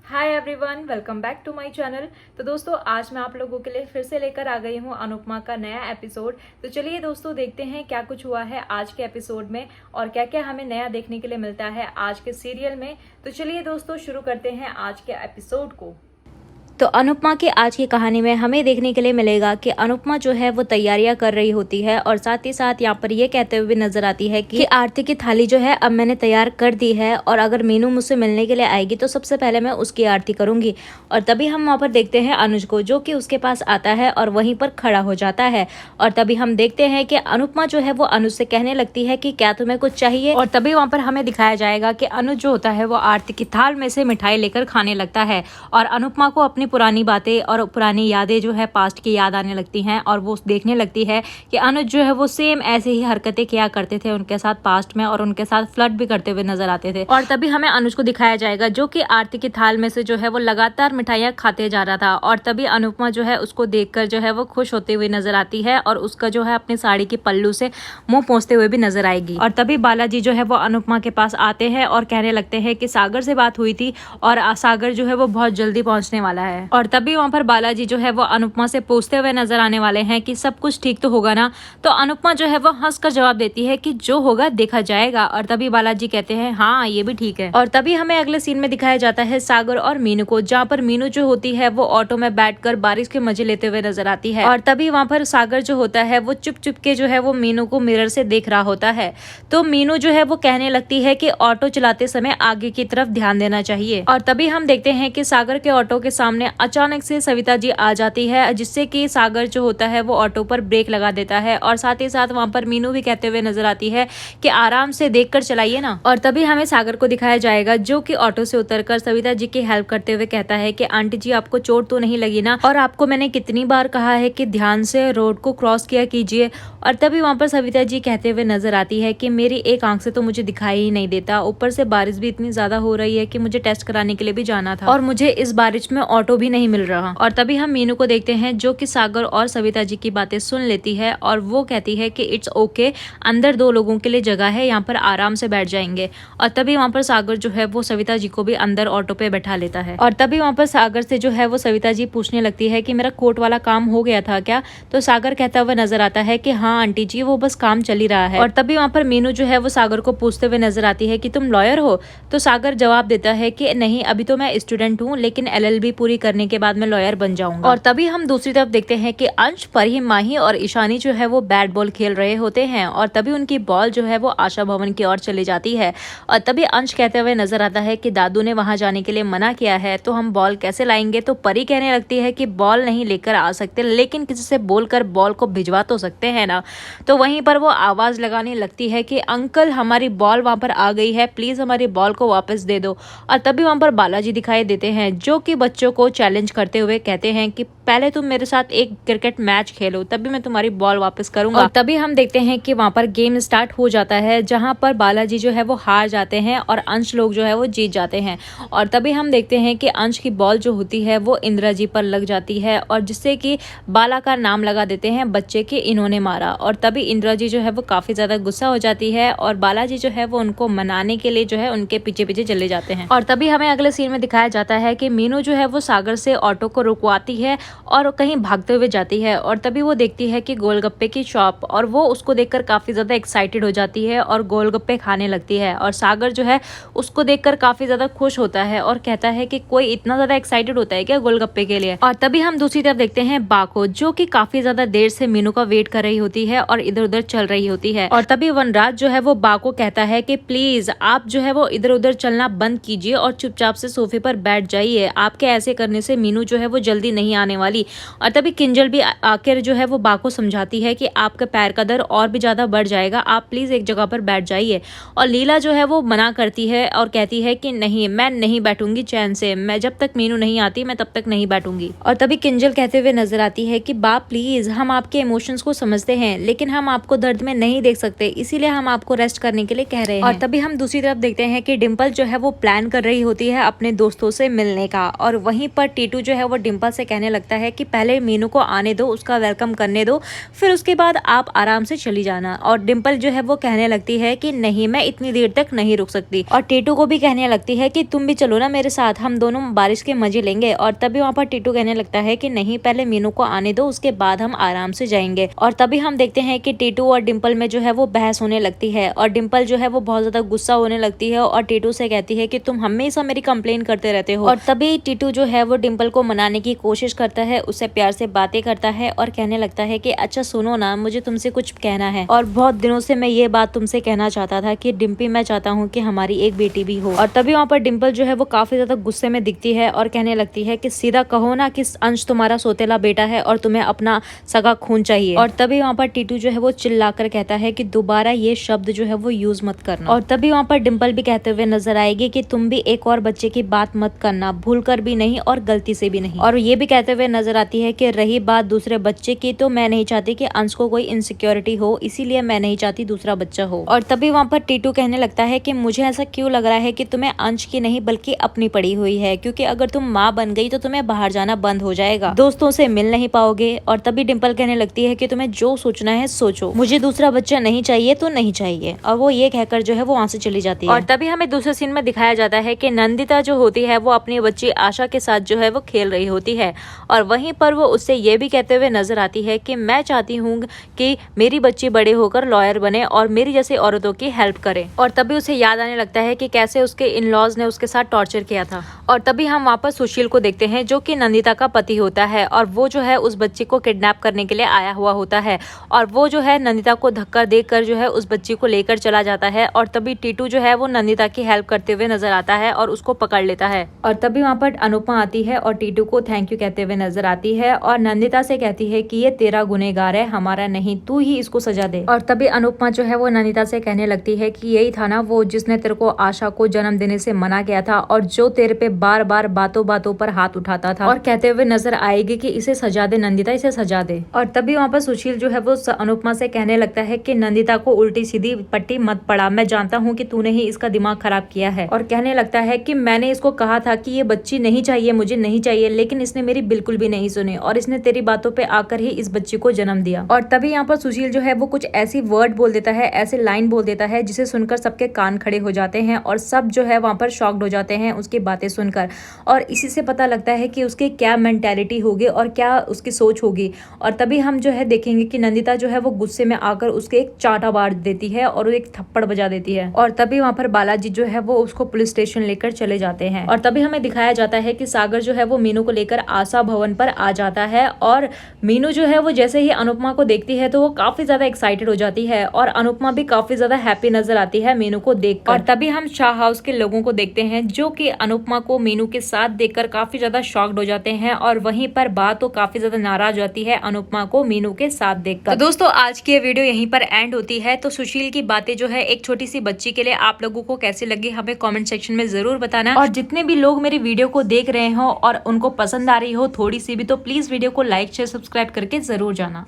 Hi everyone, welcome back to my channel. तो दोस्तों, आज मैं आप लोगों के लिए फिर से लेकर आ गई हूँ अनुपमा का नया एपिसोड। तो चलिए दोस्तों, देखते हैं क्या कुछ हुआ है आज के एपिसोड में और क्या क्या हमें नया देखने के लिए मिलता है आज के सीरियल में। तो चलिए दोस्तों, शुरू करते हैं आज के एपिसोड को। तो अनुपमा की आज की कहानी में हमें देखने के लिए मिलेगा कि अनुपमा जो है वो तैयारियां कर रही होती है और साथ ही साथ यहाँ पर ये कहते हुए नजर आती है कि आरती की थाली जो है अब मैंने तैयार कर दी है और अगर मीनू मुझसे मिलने के लिए आएगी तो सबसे पहले मैं उसकी आरती करूंगी। और तभी हम वहाँ पर देखते हैं अनुज को, जो कि उसके पास आता है और वहीं पर खड़ा हो जाता है। और तभी हम देखते हैं कि अनुपमा जो है वो अनुज से कहने लगती है कि क्या तुम्हें कुछ चाहिए। और तभी वहाँ पर हमें दिखाया जाएगा कि अनुज जो होता है वो आरती की थाल में से मिठाई लेकर खाने लगता है और अनुपमा को अपनी पुरानी बातें और पुरानी यादें जो है पास्ट की याद आने लगती हैं और वो देखने लगती है कि अनुज जो है वो सेम ऐसे ही हरकतें किया करते थे उनके साथ पास्ट में और उनके साथ फ्लर्ट भी करते हुए नजर आते थे। और तभी हमें अनुज को दिखाया जाएगा जो कि आरती की थाल में से जो है वो लगातार मिठाइयां खाते जा रहा था और तभी अनुपमा जो है उसको देखकर जो है वो खुश होते हुए नजर आती है और उसका जो है अपनी साड़ी की पल्लू से मुंह पोंछते हुए भी नजर आएगी। और तभी बालाजी जो है वो अनुपमा के पास आते हैं और कहने लगते हैं कि सागर से बात हुई थी और सागर जो है वो बहुत जल्दी पहुंचने वाला है। और तभी वहाँ पर बालाजी जो है वो अनुपमा से पूछते हुए नजर आने वाले हैं कि सब कुछ ठीक तो होगा ना। तो अनुपमा जो है वो हंसकर जवाब देती है कि जो होगा देखा जाएगा। और तभी बालाजी कहते हैं हाँ ये भी ठीक है। और तभी हमें अगले सीन में दिखाया जाता है सागर और मीनू को, जहाँ पर मीनू जो होती है वो ऑटो में बैठकर बारिश के मजे लेते हुए नजर आती है। और तभी वहाँ पर सागर जो होता है वो चुप चुप के जो है वो मीनू को मिरर से देख रहा होता है। तो मीनू जो है वो कहने लगती है कि ऑटो चलाते समय आगे की तरफ ध्यान देना चाहिए। और तभी हम देखते हैं कि सागर के ऑटो के सामने अचानक से सविता जी आ जाती है, जिससे कि सागर जो होता है वो ऑटो पर ब्रेक लगा देता है और साथ ही साथ वहां पर मीनू भी कहते हुए नजर आती है कि आराम से देखकर चलाइए ना। और तभी हमें सागर को दिखाया जाएगा जो कि ऑटो से उतरकर सविता जी की हेल्प करते हुए कहता है कि आंटी जी आपको चोट तो नहीं लगी ना, और आपको मैंने कितनी बार कहा है कि ध्यान से रोड को क्रॉस किया कीजिए। और तभी वहां पर सविता जी कहते हुए नजर आती है कि मेरी एक आंख से तो मुझे दिखाई ही नहीं देता, ऊपर से बारिश भी इतनी ज्यादा हो रही है कि मुझे टेस्ट कराने के लिए भी जाना था और मुझे इस बारिश में ऑटो भी नहीं मिल रहा। और तभी हम मीनू को देखते हैं जो कि सागर और सविता जी की बातें सुन लेती है और वो कहती है कि इट्स ओके, अंदर दो लोगों के लिए जगह है, यहाँ पर आराम से बैठ जाएंगे। और तभी वहाँ पर सागर जो है वो सविता जी को भी अंदर ऑटो पे बैठा लेता है। और तभी वहाँ पर सागर से जो है वो सविता जी पूछने लगती है कि मेरा कोर्ट वाला काम हो गया था क्या। तो सागर कहता हुआ नजर आता है कि हाँ आंटी जी वो बस काम चल ही रहा है। और तभी वहाँ पर मीनू जो है वो सागर को पूछते हुए नजर आती है कि तुम लॉयर हो। तो सागर जवाब देता है कि नहीं, अभी तो मैं स्टूडेंट हूँ, लेकिन LLB पूरी करने के बाद मैं लॉयर बन जाऊंगा। और तभी हम दूसरी तरफ देखते हैं कि अंश, फरहीन, माही और ईशानी जो है वो बैट बॉल खेल रहे होते हैं और तभी उनकी बॉल जो है वो आशा भवन की ओर चली जाती है। और तभी अंश कहते हुए नजर आता है कि दादू ने वहां जाने के लिए मना किया है तो हम बॉल कैसे लाएंगे। तो परी कहने लगती है कि बॉल नहीं लेकर आ सकते, लेकिन किसी से बोलकर बॉल को भिजवा तो सकते हैं ना। तो वहीं पर वो आवाज लगाने लगती है कि अंकल हमारी बॉल वहां पर आ गई है, प्लीज हमारी बॉल को वापस दे दो। और तभी वहां पर बालाजी दिखाई देते हैं जो कि बच्चों को चैलेंज करते हुए कहते हैं कि पहले तुम मेरे साथ एक क्रिकेट मैच खेलो तभी मैं तुम्हारी बॉल वापस करूंगा। और तभी हम देखते हैं कि वहां पर गेम स्टार्ट हो जाता है जहां पर बालाजी जो है वो हार जाते हैं और अंश लोग जो है वो जीत जाते हैं। और तभी हम देखते हैं कि अंश की बॉल जो होती है वो इंदिरा जी पर लग जाती है और जिससे कि बाला का नाम लगा देते हैं बच्चे के इन्होंने मारा। और तभी इंदिरा जी जो है वो काफी ज्यादा गुस्सा हो जाती है और बालाजी जो है वो उनको मनाने के लिए जो है उनके पीछे पीछे चले जाते हैं। और तभी हमें अगले सीन में दिखाया जाता है कि मीनू जो है वो सागर से ऑटो को रुकवाती है और कहीं भागते हुए जाती है। और तभी वो देखती है कि गोलगप्पे की शॉप और वो उसको देखकर काफी ज्यादा एक्साइटेड हो जाती है और गोलगप्पे खाने लगती है। और सागर जो है उसको देखकर काफी ज्यादा खुश होता है और कहता है कि कोई इतना ज्यादा एक्साइटेड होता है क्या गोलगप्पे के लिए। और तभी हम दूसरी तरफ देखते हैं बा को, जो कि काफी ज्यादा देर से मीनू का वेट कर रही होती है और इधर उधर चल रही होती है। और तभी वनराज जो है वो बा को कहता है कि प्लीज आप जो है वो इधर उधर चलना बंद कीजिए और चुपचाप से सोफे पर बैठ जाइए, आपके ऐसे करने से मीनू जो है वो जल्दी नहीं आने वाली। और तभी किंजल भी आकर जो है वो बा को समझाती है कि आपके पैर का दर्द और भी ज्यादा बढ़ जाएगा, आप प्लीज एक जगह पर बैठ जाइए। और लीला जो है वो मना करती है और कहती है कि नहीं, मैं नहीं बैठूंगी चैन से, मैं जब तक मीनू नहीं आती मैं तब तक नहीं बैठूंगी। और तभी किंजल कहते हुए नजर आती है कि बा प्लीज, हम आपके इमोशंस को समझते हैं लेकिन हम आपको दर्द में नहीं देख सकते, इसीलिए हम आपको रेस्ट करने के लिए कह रहे हैं। और तभी हम दूसरी तरफ देखते हैं कि डिम्पल जो है वो प्लान कर रही होती है अपने दोस्तों से मिलने का और वहीं पर टीटू जो है वो डिम्पल से कहने लगता है कि पहले मीनू को आने दो, उसका वेलकम करने दो, फिर उसके बाद आप आराम से चली जाना। और डिम्पल जो है वो कहने लगती है कि नहीं, मैं इतनी देर तक नहीं रुक सकती। और टीटू को भी कहने लगती है कि तुम भी चलो ना मेरे साथ, हम दोनों बारिश के मजे लेंगे। और तभी वहाँ पर टीटू कहने लगता है कि नहीं, पहले मीनू को आने दो, उसके बाद हम आराम से जाएंगे। और तभी हम देखते हैं कि टीटू और डिम्पल में जो है वो बहस होने लगती है और डिम्पल जो है वो बहुत ज्यादा गुस्सा होने लगती है और टीटू से कहती है कि तुम हमेशा मेरी कंप्लेन करते रहते हो। और तभी टीटू जो है वो डिम्पल को मनाने की कोशिश करता है, उससे प्यार से बातें करता है और कहने लगता है कि अच्छा सुनो ना, मुझे तुमसे कुछ कहना है और बहुत दिनों से मैं ये बात तुमसे कहना चाहता था कि डिम्पी, मैं चाहता हूँ कि हमारी एक बेटी भी हो। और तभी वहाँ पर डिम्पल जो है वो काफी ज्यादा गुस्से में दिखती है और कहने लगती है कि सीधा कहो ना कि अंश तुम्हारा सौतेला बेटा है और तुम्हें अपना सगा खून चाहिए। और तभी वहाँ पर टीटू जो है वो चिल्लाकर कहता है कि दोबारा ये शब्द जो है वो यूज मत करना। और तभी वहाँ पर डिम्पल भी कहते हुए नजर आएगी कि तुम भी एक और बच्चे की बात मत करना, भूल कर भी नहीं और गलती से भी नहीं। और ये भी कहते हुए नजर आती है कि रही बात दूसरे बच्चे की, तो मैं नहीं चाहती कि अंश को कोई इनसिक्योरिटी हो, इसीलिए मैं नहीं चाहती दूसरा बच्चा हो। और तभी वहाँ पर टीटू कहने लगता है कि मुझे ऐसा क्यों लग रहा है कि तुम्हें अंश की नहीं बल्कि अपनी पड़ी हुई है, क्योंकि अगर तुम माँ बन गई तो तुम्हें बाहर जाना बंद हो जाएगा, दोस्तों से मिल नहीं पाओगे। और तभी डिम्पल कहने लगती है कि तुम्हें जो सोचना है सोचो, मुझे दूसरा बच्चा नहीं चाहिए तो नहीं चाहिए। और वो ये कहकर जो है वो वहाँ से चली जाती है। और तभी हमें दूसरे सीन में दिखाया जाता है कि नंदिता जो होती है वो अपनी बच्ची आशा के साथ जो है वो खेल रही होती है और वहीं पर वो उससे ये भी कहते हुए नजर आती है कि मैं चाहती हूँ कि मेरी बच्ची बड़े होकर लॉयर बने और मेरी जैसी औरतों की हेल्प करे। और तभी उसे याद आने लगता है कि कैसे उसके इन लॉज ने उसके साथ टॉर्चर किया था। और तभी हम वहाँ पर सुशील को देखते हैं जो कि नंदिता का पति होता है और वो जो है उस बच्ची को किडनैप करने के लिए आया हुआ होता है और वो जो है नंदिता को धक्का देकर जो है उस बच्ची को लेकर चला जाता है। और तभी टीटू जो है वो नंदिता की हेल्प करते हुए नजर आता है और उसको पकड़ लेता है। और तभी वहाँ पर अनुपमा आती है और टीटू को थैंक यू कहते हुए नजर आती है और नंदिता से कहती है कि ये तेरा गुनहगार है, हमारा नहीं, तू ही इसको सजा दे। और तभी अनुपमा जो है वो नंदिता से कहने लगती है कि यही था ना वो जिसने तेरे को आशा को जन्म देने से मना किया था और जो तेरे पे बार बार बातों बातों पर हाथ उठाता था, और कहते हुए नजर आएगी कि इसे सजा दे नंदिता, इसे सजा दे। और तभी वहाँ पर सुशील जो है वो अनुपमा से कहने लगता है कि नंदिता को उल्टी सीधी पट्टी मत पड़ा, मैं जानता हूँ कि तूने ही इसका दिमाग खराब किया है। और कहने लगता है कि मैंने इसको कहा था कि ये बच्ची नहीं चाहिए, मुझे नहीं चाहिए, लेकिन इसने मेरी बिल्कुल भी नहीं सुनी और इसने तेरी बातों पे आकर ही इस बच्ची को जन्म दिया। और तभी यहाँ पर सुशील जो है वो कुछ ऐसी वर्ड बोल देता है, ऐसे लाइन बोल देता है जिसे सुनकर सबके कान खड़े हो जाते हैं और सब जो है वहाँ पर शॉक्ड हो जाते हैं उसकी बातें सुनकर। और इसी से पता लगता है कि उसकी क्या मेंटालिटी होगी और क्या उसकी सोच होगी। और तभी हम जो है देखेंगे कि नंदिता जो है वो गुस्से में आकर उसके एक चाटा मार देती है और एक थप्पड़ बजा देती है। और तभी वहाँ पर बालाजी जो है वो उसको पुलिस स्टेशन लेकर चले जाते हैं। और तभी हमें दिखाया जाता है कि सागर जो है वो मीनू को लेकर आशा भवन पर आ जाता है और मीनू जो है वो जैसे ही अनुपमा को देखती है तो वो काफी ज्यादा एक्साइटेड हो जाती है और अनुपमा भी काफी ज्यादा हैप्पी नजर आती है मीनू को देखकर। और तभी हम शाह हाउस के लोगों को देखते हैं जो कि अनुपमा को मीनू के साथ देखकर काफी ज्यादा शॉक्ड हो जाते हैं और वहीं पर बात तो काफी ज्यादा नाराज होती है अनुपमा को मीनू के साथ देखकर। तो दोस्तों आज की ये वीडियो यहीं पर एंड होती है। तो सुशील की बातें जो है एक छोटी सी बच्ची के लिए आप लोगों को कैसी लगी हमें कमेंट सेक्शन में जरूर बताना। और जितने भी लोग मेरी वीडियो को देख रहे हो और उनको पसंद आ रही हो थोड़ी सी भी, तो प्लीज वीडियो को लाइक शेयर सब्सक्राइब करके जरूर जाना।